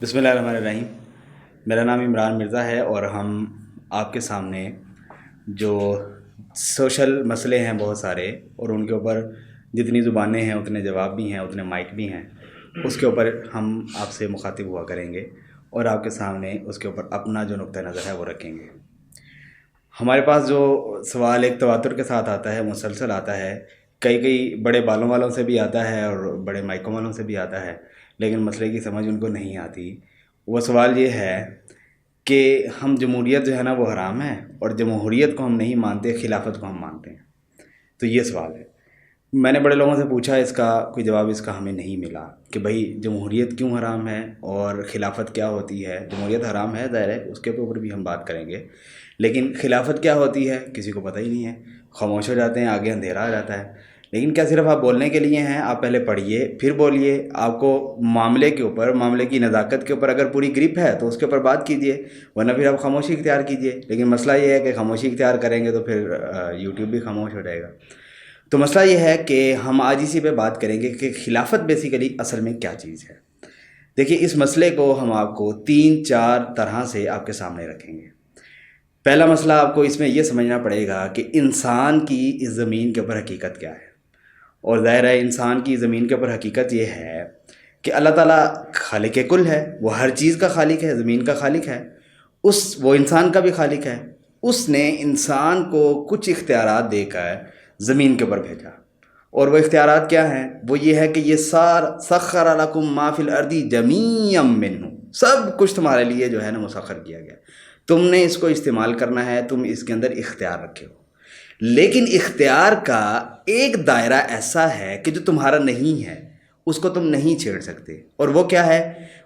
بسم اللہ الرحمن الرحیم۔ میرا نام عمران مرزا ہے اور ہم آپ کے سامنے جو سوشل مسئلے ہیں بہت سارے، اور ان کے اوپر جتنی زبانیں ہیں اتنے جواب بھی ہیں، اتنے مائک بھی ہیں، اس کے اوپر ہم آپ سے مخاطب ہوا کریں گے اور آپ کے سامنے اس کے اوپر اپنا جو نقطہ نظر ہے وہ رکھیں گے۔ ہمارے پاس جو سوال ایک تواتر کے ساتھ آتا ہے، مسلسل آتا ہے، کئی بڑے بالوں والوں سے بھی آتا ہے اور بڑے مائکوں والوں سے بھی آتا ہے، لیکن مسئلے کی سمجھ ان کو نہیں آتی۔ وہ سوال یہ ہے کہ ہم جمہوریت جو ہے نا وہ حرام ہے، اور جمہوریت کو ہم نہیں مانتے، خلافت کو ہم مانتے ہیں۔ تو یہ سوال ہے۔ میں نے بڑے لوگوں سے پوچھا، اس کا کوئی جواب اس کا ہمیں نہیں ملا کہ بھائی جمہوریت کیوں حرام ہے اور خلافت کیا ہوتی ہے۔ جمہوریت حرام ہے، ظاہر ہے، اس کے اوپر بھی ہم بات کریں گے، لیکن خلافت کیا ہوتی ہے کسی کو پتہ ہی نہیں ہے، خاموش ہو جاتے ہیں، آگے اندھیرا آ جاتا ہے۔ لیکن کیا صرف آپ بولنے کے لیے ہیں؟ آپ پہلے پڑھیے پھر بولیے۔ آپ کو معاملے کے اوپر، معاملے کی نزاکت کے اوپر اگر پوری گرپ ہے تو اس کے اوپر بات کیجیے، ورنہ پھر آپ خاموشی اختیار کیجیے۔ لیکن مسئلہ یہ ہے کہ خاموشی اختیار کریں گے تو پھر یوٹیوب بھی خاموش ہو جائے گا۔ تو مسئلہ یہ ہے کہ ہم آج اسی پہ بات کریں گے کہ خلافت بیسیکلی اصل میں کیا چیز ہے۔ دیکھیے، اس مسئلے کو ہم آپ کو 3-4 طرح سے آپ کے سامنے رکھیں گے۔ پہلا مسئلہ آپ کو اس میں یہ سمجھنا پڑے گا کہ انسان کی اس زمین کے اوپر حقیقت کیا ہے۔ اور ظاہر ہے انسان کی زمین کے اوپر حقیقت یہ ہے کہ اللہ تعالیٰ خالق کل ہے، وہ ہر چیز کا خالق ہے، زمین کا خالق ہے، وہ انسان کا بھی خالق ہے۔ اس نے انسان کو کچھ اختیارات دے کر زمین کے اوپر بھیجا، اور وہ اختیارات کیا ہیں؟ وہ یہ ہے کہ یہ سخر لکم ما فی الارض جمیعا منہ، سب کچھ تمہارے لیے جو ہے نا مسخر کیا گیا، تم نے اس کو استعمال کرنا ہے، تم اس کے اندر اختیار رکھے ہو۔ لیکن اختیار کا ایک دائرہ ایسا ہے کہ جو تمہارا نہیں ہے، اس کو تم نہیں چھیڑ سکتے، اور وہ کیا ہے؟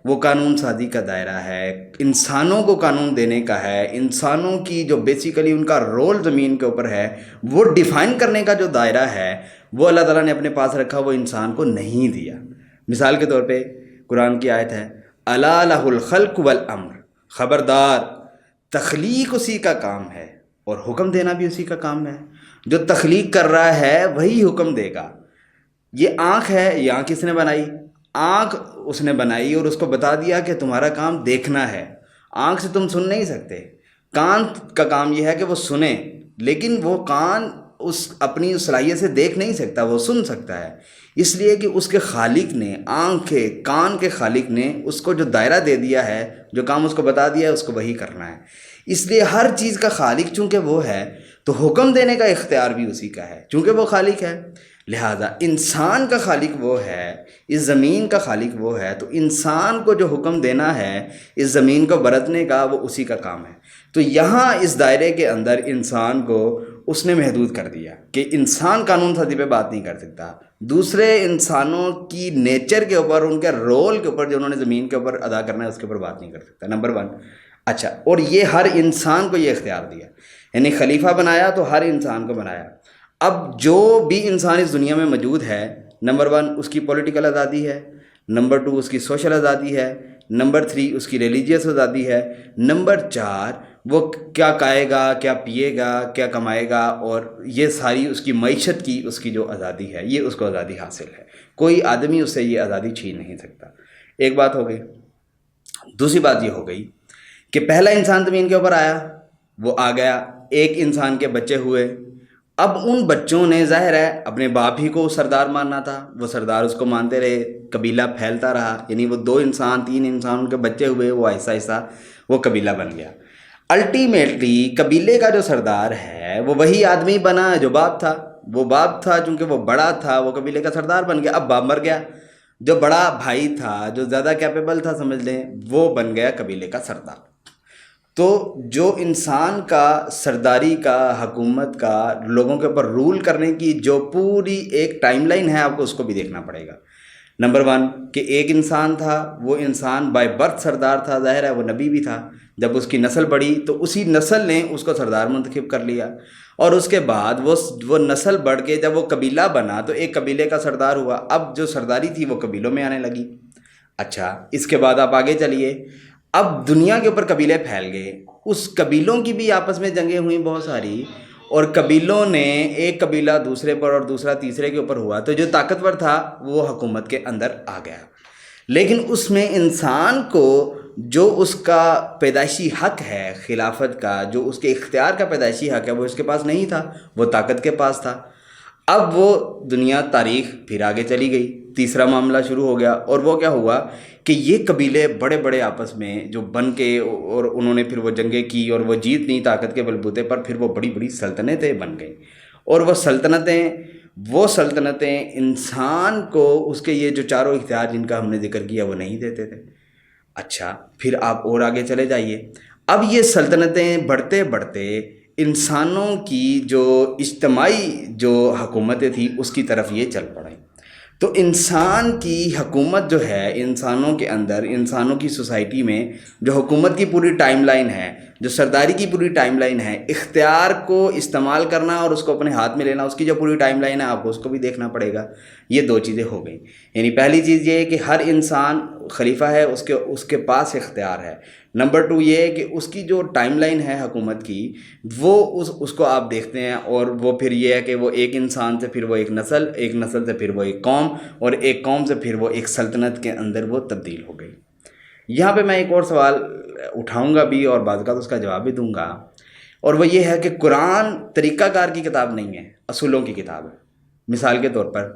وہ قانون سازی کا دائرہ ہے، انسانوں کو قانون دینے کا ہے، انسانوں کی جو بیسیکلی ان کا رول زمین کے اوپر ہے وہ ڈیفائن کرنے کا جو دائرہ ہے وہ اللہ تعالیٰ نے اپنے پاس رکھا، وہ انسان کو نہیں دیا۔ مثال کے طور پہ قرآن کی آیت ہے، الا لہ الخلق والامر، خبردار تخلیق اسی کا کام ہے اور حکم دینا بھی اسی کا کام ہے۔ جو تخلیق کر رہا ہے وہی حکم دے گا۔ یہ آنکھ ہے، یہ آنکھ کس نے بنائی؟ آنکھ اس نے بنائی اور اس کو بتا دیا کہ تمہارا کام دیکھنا ہے۔ آنکھ سے تم سن نہیں سکتے۔ کان کا کام یہ ہے کہ وہ سنیں، لیکن وہ کان اپنی صلاحیت سے دیکھ نہیں سکتا، وہ سن سکتا ہے، اس لیے کہ اس کے خالق نے، آنکھ کے کان کے خالق نے اس کو جو دائرہ دے دیا ہے، جو کام اس کو بتا دیا ہے، اس کو وہی کرنا ہے۔ اس لیے ہر چیز کا خالق چونکہ وہ ہے تو حکم دینے کا اختیار بھی اسی کا ہے، چونکہ وہ خالق ہے۔ لہذا انسان کا خالق وہ ہے، اس زمین کا خالق وہ ہے، تو انسان کو جو حکم دینا ہے اس زمین کو برتنے کا، وہ اسی کا کام ہے۔ تو یہاں اس دائرے کے اندر انسان کو اس نے محدود کر دیا کہ انسان قانون سازی پہ بات نہیں کر سکتا، دوسرے انسانوں کی نیچر کے اوپر، ان کے رول کے اوپر جو انہوں نے زمین کے اوپر ادا کرنا ہے اس کے اوپر بات نہیں کر سکتا، نمبر 1۔ اچھا، اور یہ ہر انسان کو یہ اختیار دیا، یعنی خلیفہ بنایا تو ہر انسان کو بنایا۔ اب جو بھی انسان اس دنیا میں موجود ہے، نمبر 1 اس کی پولیٹیکل آزادی ہے، نمبر 2 اس کی سوشل آزادی ہے، نمبر 3 اس کی ریلیجیس آزادی ہے، نمبر 4 وہ کیا کھائے گا، کیا پیے گا، کیا کمائے گا، اور یہ ساری اس کی معیشت کی اس کی جو آزادی ہے، یہ اس کو آزادی حاصل ہے۔ کوئی آدمی اس سے یہ آزادی چھین نہیں سکتا۔ ایک بات ہو گئی۔ دوسری بات یہ ہو گئی کہ پہلا انسان زمین کے اوپر آیا، وہ آ گیا، ایک انسان کے بچے ہوئے۔ اب ان بچوں نے ظاہر ہے اپنے باپ ہی کو سردار ماننا تھا، وہ سردار اس کو مانتے رہے، قبیلہ پھیلتا رہا، یعنی وہ 2 انسان 3 انسان ان کے بچے ہوئے، وہ آہستہ آہستہ وہ قبیلہ بن گیا۔ الٹیمیٹلی قبیلے کا جو سردار ہے وہ وہی آدمی بنا جو باپ تھا۔ وہ باپ تھا، چونکہ وہ بڑا تھا، وہ قبیلے کا سردار بن گیا۔ اب باپ مر گیا، جو بڑا بھائی تھا، جو زیادہ کیپیبل تھا، سمجھ لیں، وہ بن گیا قبیلے کا سردار۔ تو جو انسان کا سرداری کا، حکومت کا، لوگوں کے اوپر رول کرنے کی جو پوری ایک ٹائم لائن ہے، آپ کو اس کو بھی دیکھنا پڑے گا۔ نمبر 1 کہ ایک انسان تھا، وہ انسان بائی برتھ سردار تھا، ظاہر ہے وہ نبی بھی تھا۔ جب اس کی نسل بڑھی تو اسی نسل نے اس کو سردار منتخب کر لیا، اور اس کے بعد وہ نسل بڑھ کے جب وہ قبیلہ بنا تو ایک قبیلے کا سردار ہوا۔ اب جو سرداری تھی وہ قبیلوں میں آنے لگی۔ اچھا، اس کے بعد آپ آگے چلیے، اب دنیا کے اوپر قبیلے پھیل گئے، اس قبیلوں کی بھی آپس میں جنگیں ہوئیں بہت ساری، اور قبیلوں نے ایک قبیلہ دوسرے پر اور دوسرا تیسرے کے اوپر ہوا، تو جو طاقتور تھا وہ حکومت کے اندر آ گیا۔ لیکن اس میں انسان کو جو اس کا پیدائشی حق ہے خلافت کا، جو اس کے اختیار کا پیدائشی حق ہے، وہ اس کے پاس نہیں تھا، وہ طاقت کے پاس تھا۔ اب وہ دنیا تاریخ پھر آگے چلی گئی، تیسرا معاملہ شروع ہو گیا، اور وہ کیا ہوا کہ یہ قبیلے بڑے بڑے آپس میں جو بن کے، اور انہوں نے پھر وہ جنگیں کی اور وہ جیت نہیں طاقت کے بلبوتے پر، پھر وہ بڑی بڑی سلطنتیں بن گئیں، اور وہ سلطنتیں انسان کو اس کے یہ جو چاروں اختیار جن کا ہم نے ذکر کیا وہ نہیں دیتے تھے۔ اچھا، پھر آپ اور آگے چلے جائیے، اب یہ سلطنتیں بڑھتے بڑھتے انسانوں کی جو اجتماعی جو حکومتیں تھیں اس کی طرف یہ چل پڑیں۔ تو انسان کی حکومت جو ہے، انسانوں کے اندر، انسانوں کی سوسائٹی میں جو حکومت کی پوری ٹائم لائن ہے، جو سرداری کی پوری ٹائم لائن ہے، اختیار کو استعمال کرنا اور اس کو اپنے ہاتھ میں لینا، اس کی جو پوری ٹائم لائن ہے آپ کو اس کو بھی دیکھنا پڑے گا۔ یہ دو چیزیں ہو گئیں، یعنی پہلی چیز یہ ہے کہ ہر انسان خلیفہ ہے، اس کے پاس اختیار ہے۔ نمبر 2 یہ ہے کہ اس کی جو ٹائم لائن ہے حکومت کی، وہ اس کو آپ دیکھتے ہیں، اور وہ پھر یہ ہے کہ وہ ایک انسان سے پھر وہ ایک نسل سے پھر وہ ایک قوم، اور ایک قوم سے پھر وہ ایک سلطنت کے اندر وہ تبدیل ہو گئی۔ یہاں پہ میں ایک اور سوال اٹھاؤں گا بھی، اور بعض اوقات اس کا جواب بھی دوں گا، اور وہ یہ ہے کہ قرآن طریقہ کار کی کتاب نہیں ہے، اصولوں کی کتاب ہے۔ مثال کے طور پر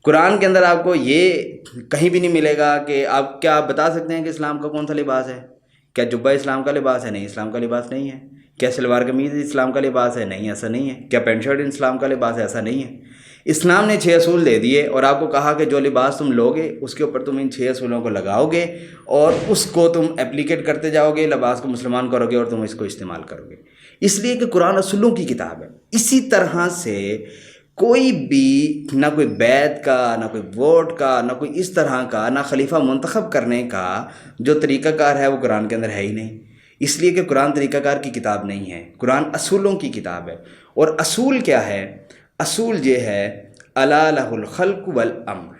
قرآن کے اندر آپ کو یہ کہیں بھی نہیں ملے گا کہ کیا آپ بتا سکتے ہیں کہ اسلام کا کون سا لباس ہے؟ کیا جبہ اسلام کا لباس ہے؟ نہیں، اسلام کا لباس نہیں ہے۔ کیا شلوار قمیض اسلام کا لباس ہے؟ نہیں، ایسا نہیں ہے۔ کیا پینٹ شرٹ اسلام کا لباس ہے؟ ایسا نہیں ہے۔ اسلام نے 6 اصول دے دیے، اور آپ کو کہا کہ جو لباس تم لوگے اس کے اوپر تم ان 6 اصولوں کو لگاؤ گے، اور اس کو تم اپلیکیٹ کرتے جاؤ گے، لباس کو مسلمان کرو گے، اور تم اس کو استعمال کرو گے، اس لیے کہ قرآن اصولوں کی کتاب ہے۔ اسی طرح سے کوئی بھی نہ کوئی بیعت کا، نہ کوئی ووٹ کا، نہ کوئی اس طرح کا، نہ خلیفہ منتخب کرنے کا جو طریقہ کار ہے وہ قرآن کے اندر ہے ہی نہیں، اس لیے کہ قرآن طریقہ کار کی کتاب نہیں ہے، قرآن اصولوں کی کتاب ہے۔ اور اصول کیا ہے؟ اصول یہ ہے الا لہ الخلق والامر،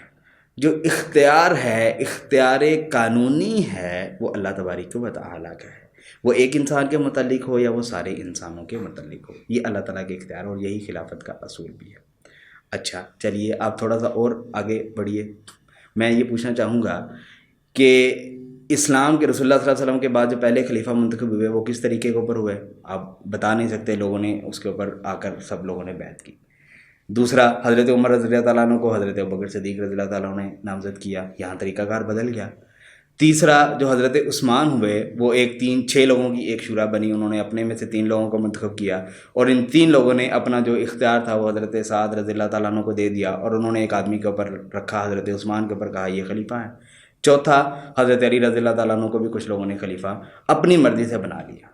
جو اختیار ہے، اختیار قانونی ہے، وہ اللہ تبارک و تعالیٰ کا ہے، وہ ایک انسان کے متعلق ہو یا وہ سارے انسانوں کے متعلق ہو، یہ اللہ تعالیٰ کے اختیار، اور یہی خلافت کا اصول بھی ہے۔ اچھا چلیے آپ تھوڑا سا اور آگے بڑھیے، میں یہ پوچھنا چاہوں گا کہ اسلام کے رسول اللہ صلی اللہ علیہ وسلم کے بعد جو پہلے خلیفہ منتخب ہوئے وہ کس طریقے کے اوپر ہوئے؟ آپ بتا نہیں سکتے، لوگوں نے اس کے اوپر آ کر سب لوگوں نے بیعت کی۔ دوسرا، حضرت عمر رضی اللہ تعالیٰ عنہ کو حضرت ابوبکر صدیق رضی اللہ تعالیٰ عنہ نے نامزد کیا، یہاں طریقہ کار بدل گیا۔ تیسرا، جو حضرت عثمان ہوئے وہ 6 لوگوں کی ایک شورا بنی، انہوں نے اپنے میں سے 3 لوگوں کو منتخب کیا، اور ان 3 لوگوں نے اپنا جو اختیار تھا وہ حضرت سعد رضی اللہ تعالیٰ عنہ کو دے دیا، اور انہوں نے ایک آدمی کے اوپر رکھا، حضرت عثمان کے اوپر، کہا یہ خلیفہ ہے۔ چوتھا، حضرت علی رضی اللہ تعالیٰ عنہ کو بھی کچھ لوگوں نے خلیفہ اپنی مرضی سے بنا لیا۔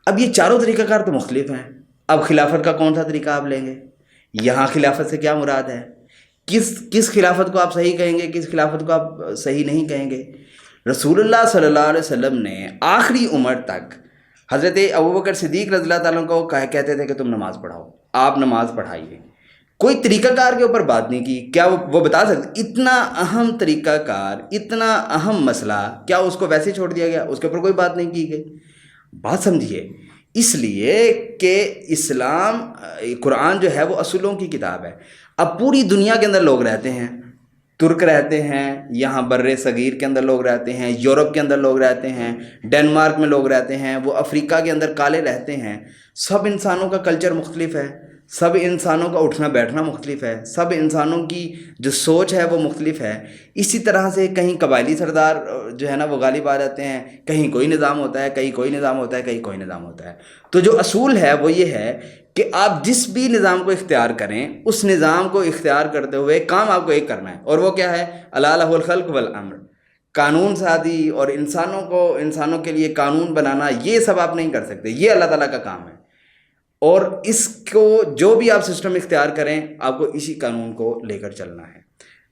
اب یہ چاروں طریقہ کار تو مختلف ہیں، اب خلافت کا کون سا طریقہ آپ لیں گے؟ یہاں خلافت سے کیا مراد ہے؟ کس خلافت کو آپ صحیح کہیں گے، کس خلافت کو آپ صحیح نہیں کہیں گے؟ رسول اللہ صلی اللہ علیہ وسلم نے آخری عمر تک حضرت ابوبکر صدیق رضی اللہ تعالیٰ کو کہتے تھے کہ تم نماز پڑھاؤ، آپ نماز پڑھائیے، کوئی طریقہ کار کے اوپر بات نہیں کی۔ کیا وہ بتا سکتے اتنا اہم طریقہ کار، اتنا اہم مسئلہ، کیا اس کو ویسے چھوڑ دیا گیا، اس کے اوپر کوئی بات نہیں کی گئی؟ بات سمجھیے، اس لیے کہ اسلام، قرآن جو ہے وہ اصولوں کی کتاب ہے۔ اب پوری دنیا کے اندر لوگ رہتے ہیں، ترک رہتے ہیں، یہاں بر صغیر کے اندر لوگ رہتے ہیں، یورپ کے اندر لوگ رہتے ہیں، ڈنمارک میں لوگ رہتے ہیں، وہ افریقہ کے اندر کالے رہتے ہیں، سب انسانوں کا کلچر مختلف ہے، سب انسانوں کا اٹھنا بیٹھنا مختلف ہے، سب انسانوں کی جو سوچ ہے وہ مختلف ہے۔ اسی طرح سے کہیں قبائلی سردار جو ہے نا وہ غالب آ جاتے ہیں، کہیں کوئی نظام ہوتا ہے، کہیں کوئی نظام ہوتا ہے، کہیں کوئی نظام ہوتا ہے۔ تو جو اصول ہے وہ یہ ہے کہ آپ جس بھی نظام کو اختیار کریں، اس نظام کو اختیار کرتے ہوئے کام آپ کو ایک کرنا ہے، اور وہ کیا ہے؟ الا لہ الخلق والامر، قانون سازی اور انسانوں کے لیے قانون بنانا، یہ سب آپ نہیں کر سکتے، یہ اللہ تعالیٰ کا کام ہے، اور اس کو جو بھی آپ سسٹم اختیار کریں آپ کو اسی قانون کو لے کر چلنا ہے۔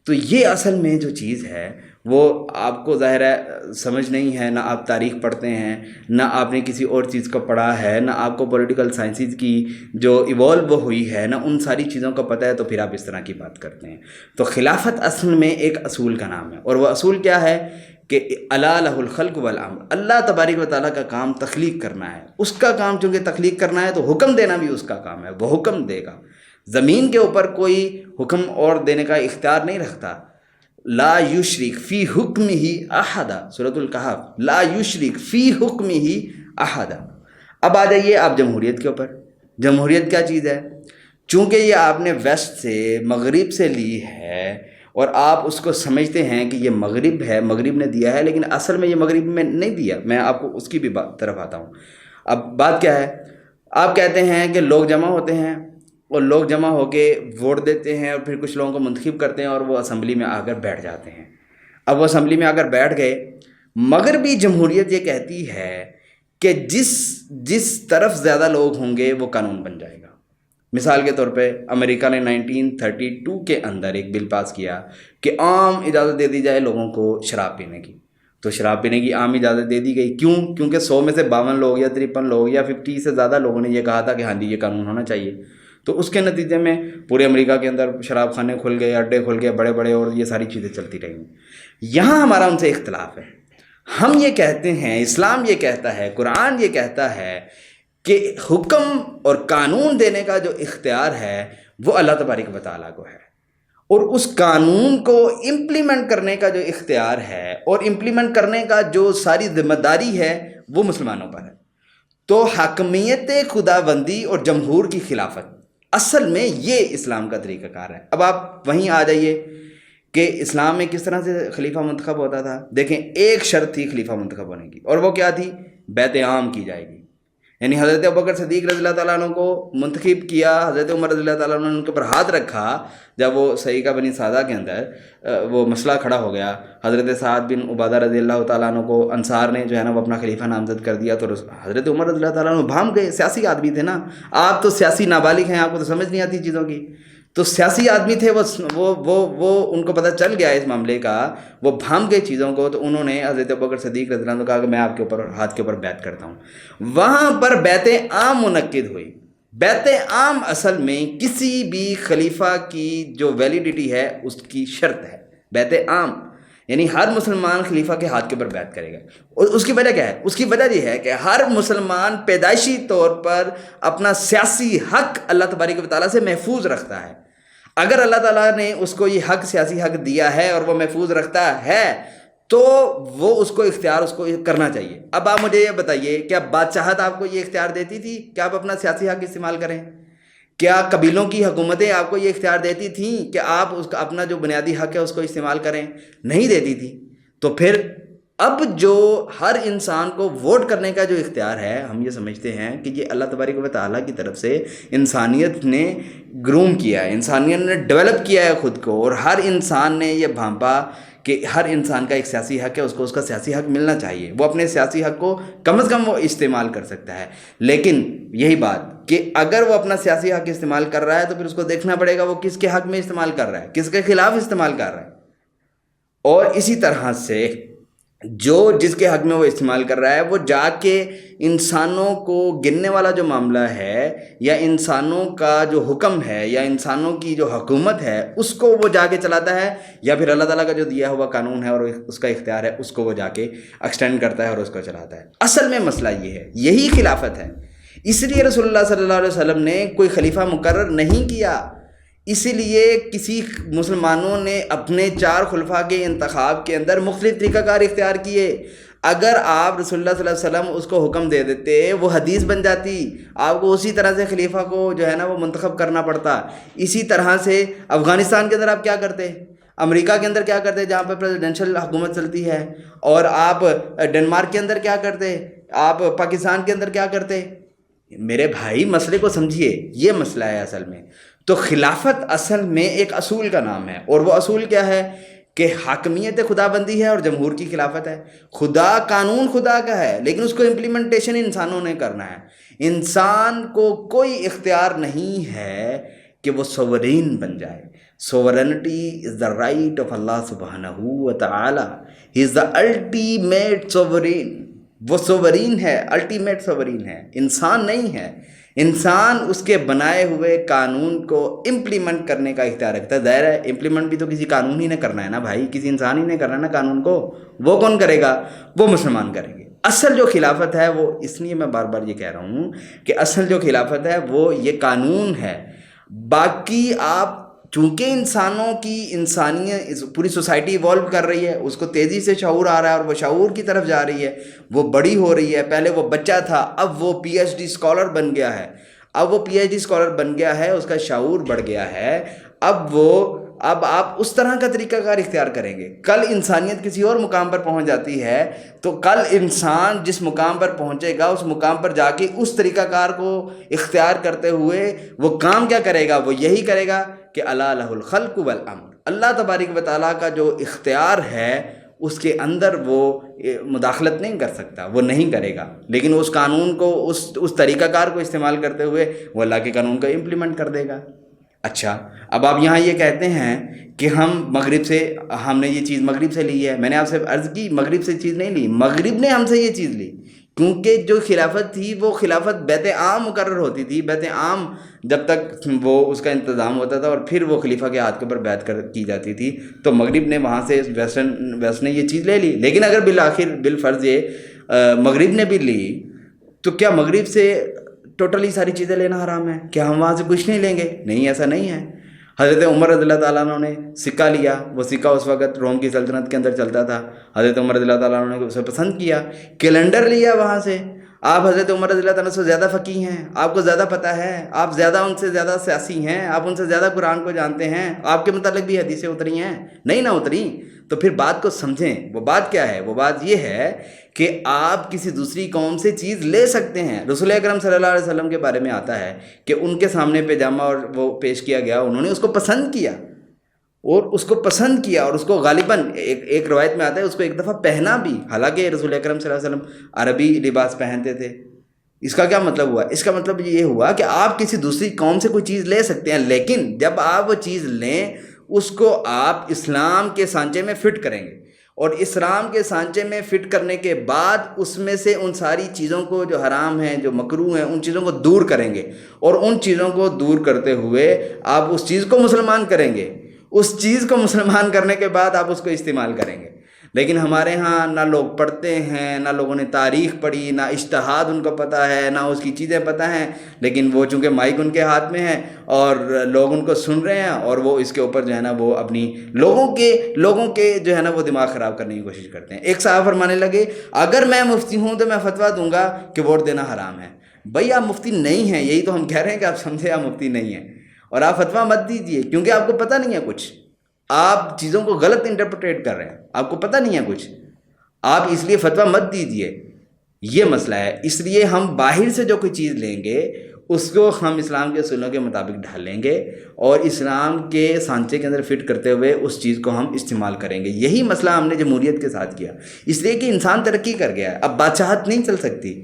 تو یہ اصل میں جو چیز ہے وہ آپ کو ظاہر ہے سمجھ نہیں ہے، نہ آپ تاریخ پڑھتے ہیں، نہ آپ نے کسی اور چیز کو پڑھا ہے، نہ آپ کو پولیٹیکل سائنسز کی جو ایوالو ہوئی ہے، نہ ان ساری چیزوں کا پتہ ہے، تو پھر آپ اس طرح کی بات کرتے ہیں۔ تو خلافت اصل میں ایک اصول کا نام ہے، اور وہ اصول کیا ہے کہ الا لہ الخلق والامر، اللہ تبارک و تعالیٰ کا کام تخلیق کرنا ہے، اس کا کام چونکہ تخلیق کرنا ہے تو حکم دینا بھی اس کا کام ہے، وہ حکم دے گا۔ زمین کے اوپر کوئی حکم اور دینے کا اختیار نہیں رکھتا، لا یشرک فی حکمہ احدا، سورۃ الکہف، لا یشرک فی حکمہ احدا۔ اب آ جائیے آپ جمہوریت کے اوپر۔ جمہوریت کیا چیز ہے؟ چونکہ یہ آپ نے ویسٹ سے، مغرب سے لی ہے، اور آپ اس کو سمجھتے ہیں کہ یہ مغرب ہے، مغرب نے دیا ہے، لیکن اصل میں یہ مغرب میں نہیں دیا۔ میں آپ کو اس کی بھی طرف آتا ہوں۔ اب بات کیا ہے؟ آپ کہتے ہیں کہ لوگ جمع ہوتے ہیں، اور لوگ جمع ہو کے ووٹ دیتے ہیں، اور پھر کچھ لوگوں کو منتخب کرتے ہیں، اور وہ اسمبلی میں آ کر بیٹھ جاتے ہیں۔ اب وہ اسمبلی میں آ کر بیٹھ گئے۔ مغربی جمہوریت یہ کہتی ہے کہ جس طرف زیادہ لوگ ہوں گے وہ قانون بن جائے گا۔ مثال کے طور پہ امریکہ نے 1932 کے اندر ایک بل پاس کیا کہ عام اجازت دے دی جائے لوگوں کو شراب پینے کی۔ تو شراب پینے کی عام اجازت دے دی گئی۔ کیوں؟ کیونکہ 100 میں سے 52 لوگ یا 53 لوگ یا 50 سے زیادہ لوگوں نے یہ کہا تھا کہ ہاں جی یہ قانون ہونا چاہیے۔ تو اس کے نتیجے میں پورے امریکہ کے اندر شراب خانے کھل گئے، اڈے کھل گئے بڑے بڑے، اور یہ ساری چیزیں چلتی رہیں۔ یہاں ہمارا ان سے اختلاف ہے۔ ہم یہ کہتے ہیں، اسلام یہ کہتا ہے، قرآن یہ کہتا ہے کہ حکم اور قانون دینے کا جو اختیار ہے وہ اللہ تبارک و تعالیٰ کو ہے، اور اس قانون کو امپلیمنٹ کرنے کا جو اختیار ہے اور امپلیمنٹ کرنے کا جو ساری ذمہ داری ہے وہ مسلمانوں پر ہے۔ تو حاکمیت خدا بندی اور جمہور کی خلافت اصل میں یہ اسلام کا طریقہ کار ہے۔ اب آپ وہیں آ جائیے کہ اسلام میں کس طرح سے خلیفہ منتخب ہوتا تھا۔ دیکھیں، ایک شرط تھی خلیفہ منتخب ہونے کی، اور وہ کیا تھی؟ بیعت عام کی جائے گی۔ یعنی حضرت ابوبکر صدیق رضی اللہ تعالیٰ عنہ کو منتخب کیا، حضرت عمر رضی اللہ تعالیٰ عنہ نے ان کے اوپر ہاتھ رکھا جب وہ صحیح بنی سعدہ کے اندر وہ مسئلہ کھڑا ہو گیا۔ حضرت سعد بن عبادہ رضی اللہ تعالیٰ عنہ کو انصار نے جو ہے نا وہ اپنا خلیفہ نامزد کر دیا، تو حضرت عمر رضی اللہ تعالیٰ عنہ بھام گئے۔ سیاسی آدمی تھے نا، آپ تو سیاسی نابالغ ہیں، آپ کو تو سمجھ نہیں آتی چیزوں کی۔ تو سیاسی آدمی تھے وہ ان کو پتہ چل گیا اس معاملے کا، وہ بھام گئے چیزوں کو۔ تو انہوں نے حضرت ابوبکر صدیق رضی اللہ عنہ کو کہا کہ میں آپ کے اوپر ہاتھ کے اوپر بیعت کرتا ہوں۔ وہاں پر بیعت عام منعقد ہوئی۔ بیعت عام اصل میں کسی بھی خلیفہ کی جو ویلیڈیٹی ہے اس کی شرط ہے، بیعت عام، یعنی ہر مسلمان خلیفہ کے ہاتھ کے اوپر بیعت کرے گا۔ اور اس کی وجہ کیا ہے؟ اس کی وجہ یہ ہے کہ ہر مسلمان پیدائشی طور پر اپنا سیاسی حق اللہ تبارک و تعالیٰ سے محفوظ رکھتا ہے۔ اگر اللہ تعالیٰ نے اس کو یہ حق، سیاسی حق دیا ہے اور وہ محفوظ رکھتا ہے تو وہ اس کو اختیار اس کو کرنا چاہیے۔ اب آپ مجھے یہ بتائیے، کیا بادشاہت آپ کو یہ اختیار دیتی تھی کہ آپ اپنا سیاسی حق استعمال کریں؟ کیا قبیلوں کی حکومتیں آپ کو یہ اختیار دیتی تھیں کہ آپ اس کا اپنا جو بنیادی حق ہے اس کو استعمال کریں؟ نہیں دیتی تھی۔ تو پھر اب جو ہر انسان کو ووٹ کرنے کا جو اختیار ہے، ہم یہ سمجھتے ہیں کہ یہ اللہ تبارک و تعالیٰ کی طرف سے انسانیت نے گروم کیا ہے، انسانیت نے ڈیولپ کیا ہے خود کو، اور ہر انسان نے یہ بھانپا کہ ہر انسان کا ایک سیاسی حق ہے، اس کو اس کا سیاسی حق ملنا چاہیے، وہ اپنے سیاسی حق کو کم از کم وہ استعمال کر سکتا ہے۔ لیکن یہی بات کہ اگر وہ اپنا سیاسی حق استعمال کر رہا ہے تو پھر اس کو دیکھنا پڑے گا وہ کس کے حق میں استعمال کر رہا ہے، کس کے خلاف استعمال کر رہا ہے۔ اور اسی طرح سے جو جس کے حق میں وہ استعمال کر رہا ہے وہ جا کے انسانوں کو گننے والا جو معاملہ ہے، یا انسانوں کا جو حکم ہے، یا انسانوں کی جو حکومت ہے، اس کو وہ جا کے چلاتا ہے، یا پھر اللہ تعالیٰ کا جو دیا ہوا قانون ہے اور اس کا اختیار ہے اس کو وہ جا کے ایکسٹینڈ کرتا ہے اور اس کو چلاتا ہے۔ اصل میں مسئلہ یہ ہے، یہی خلافت ہے۔ اس لیے رسول اللہ صلی اللہ علیہ وسلم نے کوئی خلیفہ مقرر نہیں کیا، اسی لیے کسی مسلمانوں نے اپنے 4 خلفاء کے انتخاب کے اندر مختلف طریقہ کار اختیار کیے۔ اگر آپ رسول اللہ صلی اللہ علیہ وسلم اس کو حکم دے دیتے وہ حدیث بن جاتی، آپ کو اسی طرح سے خلیفہ کو جو ہے نا وہ منتخب کرنا پڑتا۔ اسی طرح سے افغانستان کے اندر آپ کیا کرتے، امریکہ کے اندر کیا کرتے جہاں پہ پریزیڈنشل حکومت چلتی ہے، اور آپ ڈنمارک کے اندر کیا کرتے، آپ پاکستان کے اندر کیا کرتے۔ میرے بھائی مسئلے کو سمجھیے، یہ مسئلہ ہے اصل میں۔ تو خلافت اصل میں ایک اصول کا نام ہے، اور وہ اصول کیا ہے کہ حاکمیت خدا بندی ہے اور جمہور کی خلافت ہے۔ قانون خدا کا ہے، لیکن اس کو امپلیمنٹیشن انسانوں نے کرنا ہے۔ انسان کو کوئی اختیار نہیں ہے کہ وہ سوورین بن جائے۔ Sovereignty is the right of اللہ سبحانہ و تعالی، he is the ultimate sovereign. وہ سوورین ہے، الٹیمیٹ سوورین ہے، انسان نہیں ہے۔ انسان اس کے بنائے ہوئے قانون کو امپلیمنٹ کرنے کا اختیار رکھتا ہے۔ ظاہر ہے امپلیمنٹ بھی تو کسی قانون ہی نے کرنا ہے نا بھائی، کسی انسان ہی نے کرنا ہے نا قانون کو۔ وہ کون کرے گا؟ وہ مسلمان کریں گے۔ اصل جو خلافت ہے وہ، اس لیے میں بار بار یہ کہہ رہا ہوں کہ اصل جو خلافت ہے وہ یہ قانون ہے۔ باقی آپ چونکہ انسانوں کی انسانیت پوری سوسائٹی ایوالو کر رہی ہے، اس کو تیزی سے شعور آ رہا ہے اور وہ شعور کی طرف جا رہی ہے، وہ بڑی ہو رہی ہے. پہلے وہ بچہ تھا، اب وہ پی ایچ ڈی اسکالر بن گیا ہے. اس کا شعور بڑھ گیا ہے. اب آپ اس طرح کا طریقہ کار اختیار کریں گے. کل انسانیت کسی اور مقام پر پہنچ جاتی ہے تو کل انسان جس مقام پر پہنچے گا اس مقام پر جا کے اس طریقہ کار کو اختیار کرتے ہوئے وہ کام کیا کرے گا؟ وہ یہی کرے گا کہ الا لہ الخلق والامر. اللہ تبارک و تعالیٰ کا جو اختیار ہے اس کے اندر وہ مداخلت نہیں کر سکتا، وہ نہیں کرے گا، لیکن اس قانون کو اس طریقہ کار کو استعمال کرتے ہوئے وہ اللہ کے قانون کو امپلیمنٹ کر دے گا. اچھا، اب آپ یہاں یہ کہتے ہیں کہ ہم نے یہ چیز مغرب سے لی ہے. میں نے آپ سے عرض کی مغرب سے چیز نہیں لی، مغرب نے ہم سے یہ چیز لی، کیونکہ جو خلافت تھی وہ خلافت بیت عام مقرر ہوتی تھی. بیت عام جب تک وہ اس کا انتظام ہوتا تھا اور پھر وہ خلیفہ کے ہاتھ کے اوپر بیعت کی جاتی تھی، تو مغرب نے وہاں سے ویسٹ نے یہ چیز لے لی. لیکن اگر بالآخر بالفرض یہ مغرب نے بھی لی تو کیا مغرب سے ٹوٹلی ساری چیزیں لینا حرام ہے؟ کیا ہم وہاں سے کچھ نہیں لیں گے؟ نہیں، ایسا نہیں ہے. حضرت عمر رضی اللہ تعالیٰ عنہ نے سکہ لیا، وہ سکہ اس وقت روم کی سلطنت کے اندر چلتا تھا. حضرت عمر رضی اللہ تعالیٰ عنہ نے اسے پسند کیا. کیلنڈر لیا وہاں سے. آپ حضرت عمر رضی اللہ تعالیٰ سے زیادہ فقیہ ہیں، آپ کو زیادہ پتہ ہے، آپ ان سے زیادہ سیاسی ہیں، آپ ان سے زیادہ قرآن کو جانتے ہیں، آپ کے متعلق بھی حدیثیں اتری ہیں. نہیں نہ اتری تو پھر بات کو سمجھیں. وہ بات کیا ہے؟ وہ بات یہ ہے کہ آپ کسی دوسری قوم سے چیز لے سکتے ہیں. رسول اکرم صلی اللہ علیہ وسلم کے بارے میں آتا ہے کہ ان کے سامنے پیجامہ اور وہ پیش کیا گیا، انہوں نے اس کو پسند کیا اور اس کو غالباً ایک روایت میں آتا ہے اس کو ایک دفعہ پہنا بھی، حالانکہ رسول اکرم صلی اللہ علیہ وسلم عربی لباس پہنتے تھے. اس کا کیا مطلب ہوا؟ اس کا مطلب یہ ہوا کہ آپ کسی دوسری قوم سے کوئی چیز لے سکتے ہیں، لیکن جب آپ وہ چیز لیں اس کو آپ اسلام کے سانچے میں فٹ کریں گے، اور اسلام کے سانچے میں فٹ کرنے کے بعد اس میں سے ان ساری چیزوں کو جو حرام ہیں، جو مکروہ ہیں، ان چیزوں کو دور کریں گے، اور ان چیزوں کو دور کرتے ہوئے آپ اس چیز کو مسلمان کریں گے. اس چیز کو مسلمان کرنے کے بعد آپ اس کو استعمال کریں گے. لیکن ہمارے ہاں نہ لوگ پڑھتے ہیں، نہ لوگوں نے تاریخ پڑھی، نہ اجتہاد ان کو پتہ ہے، نہ اس کی چیزیں پتہ ہیں، لیکن وہ چونکہ مائک ان کے ہاتھ میں ہے اور لوگ ان کو سن رہے ہیں، اور وہ اس کے اوپر جو ہے نا وہ اپنی لوگوں کے جو ہے نا وہ دماغ خراب کرنے کی کوشش کرتے ہیں. ایک صاحب فرمانے لگے اگر میں مفتی ہوں تو میں فتویٰ دوں گا کہ ووٹ دینا حرام ہے. بھائی آپ مفتی نہیں ہیں، یہی تو ہم کہہ رہے ہیں کہ آپ سمجھے آپ مفتی نہیں ہیں، اور آپ فتویٰ مت دیجیے کیونکہ آپ کو پتہ نہیں ہے کچھ. آپ چیزوں کو غلط انٹرپریٹ کر رہے ہیں، آپ کو پتہ نہیں ہے کچھ، آپ اس لیے فتویٰ مت دیجیے. یہ مسئلہ ہے. اس لیے ہم باہر سے جو کوئی چیز لیں گے اس کو ہم اسلام کے اصولوں کے مطابق ڈھالیں گے اور اسلام کے سانچے کے اندر فٹ کرتے ہوئے اس چیز کو ہم استعمال کریں گے. یہی مسئلہ ہم نے جمہوریت کے ساتھ کیا، اس لیے کہ انسان ترقی کر گیا ہے. اب بادشاہت نہیں چل سکتی،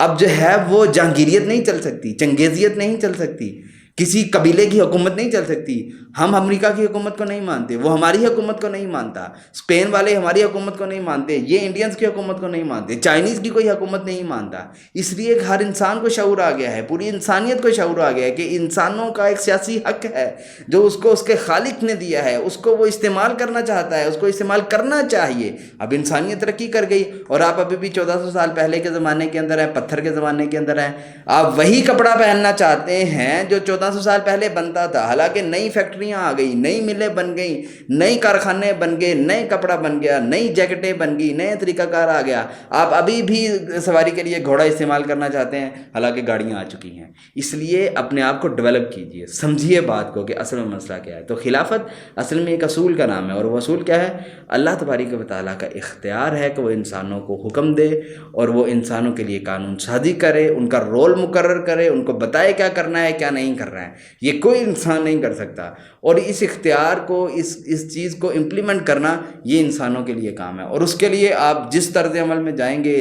اب جو ہے وہ جہانگیریت نہیں چل سکتی، چنگیزیت نہیں چل سکتی، کسی قبیلے کی حکومت نہیں چل سکتی. ہم امریکہ کی حکومت کو نہیں مانتے، وہ ہماری حکومت کو نہیں مانتا، اسپین والے ہماری حکومت کو نہیں مانتے، یہ انڈینز کی حکومت کو نہیں مانتے، چائنیز کی کوئی حکومت نہیں مانتا. اس لیے کہ ہر انسان کو شعور آ گیا ہے، پوری انسانیت کو شعور آ گیا ہے کہ انسانوں کا ایک سیاسی حق ہے جو اس کو اس کے خالق نے دیا ہے، اس کو وہ استعمال کرنا چاہتا ہے، اس کو استعمال کرنا چاہیے. اب انسانیت ترقی کر گئی اور آپ ابھی بھی 1400 سال پہلے کے زمانے کے اندر ہیں، پتھر کے زمانے کے اندر ہیں. آپ وہی کپڑا پہننا چاہتے ہیں جو 1400 سال پہلے بنتا تھا، حالانکہ نئی فیکٹریاں آ گئی، نئی ملیں بن گئیں، نئی کارخانے بن گئے، نئے کپڑا بن گیا، نئی جیکٹیں بن گئی، نئے طریقہ کار آ گیا. آپ ابھی بھی سواری کے لیے گھوڑا استعمال کرنا چاہتے ہیں، حالانکہ گاڑیاں آ چکی ہیں. اس لیے اپنے آپ کو ڈیولپ کیجئے، سمجھیے بات کو کہ اصل میں مسئلہ کیا ہے. تو خلافت اصل میں ایک اصول کا نام ہے، اور وہ اصول کیا ہے؟ اللہ تبارک و تعالیٰ کا اختیار ہے کہ وہ انسانوں کو حکم دے اور وہ انسانوں کے لیے قانون سازی کرے، ان کا رول مقرر کرے، ان کو بتائے کیا کرنا ہے کیا نہیں کرنا ہے. یہ کوئی انسان نہیں کر سکتا، اور اس اختیار کو اس چیز کو امپلیمنٹ کرنا یہ انسانوں کے لیے کام ہے. اور اس کے لیے آپ جس طرز عمل میں جائیں گے،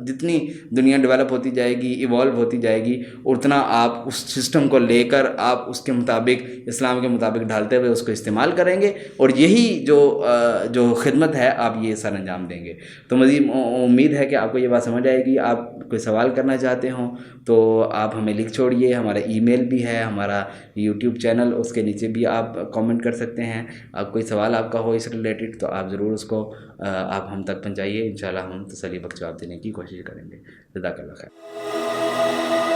جتنی دنیا ڈیولپ ہوتی جائے گی، ایوالو ہوتی جائے گی، اتنا آپ اس سسٹم کو لے کر آپ اس کے مطابق، اسلام کے مطابق ڈھالتے ہوئے اس کو استعمال کریں گے، اور یہی جو خدمت ہے آپ یہ سر انجام دیں گے. تو مزید امید ہے کہ آپ کو یہ بات سمجھ آئے گی. آپ کوئی سوال کرنا چاہتے ہوں تو آپ ہمیں لکھ چھوڑیے. ہمارا ای میل بھی ہے، ہمارا یوٹیوب چینل، اس کے نیچے بھی آپ کامنٹ کر سکتے ہیں. آپ کوئی سوال آپ کا ہو اس ریلیٹڈ تو آپ ضرور اس کو آپ ہم تک پہنچائیے. انشاءاللہ ہم تسلی بخش جواب دینے کی کوشش کریں گے. جزاک اللہ خیر.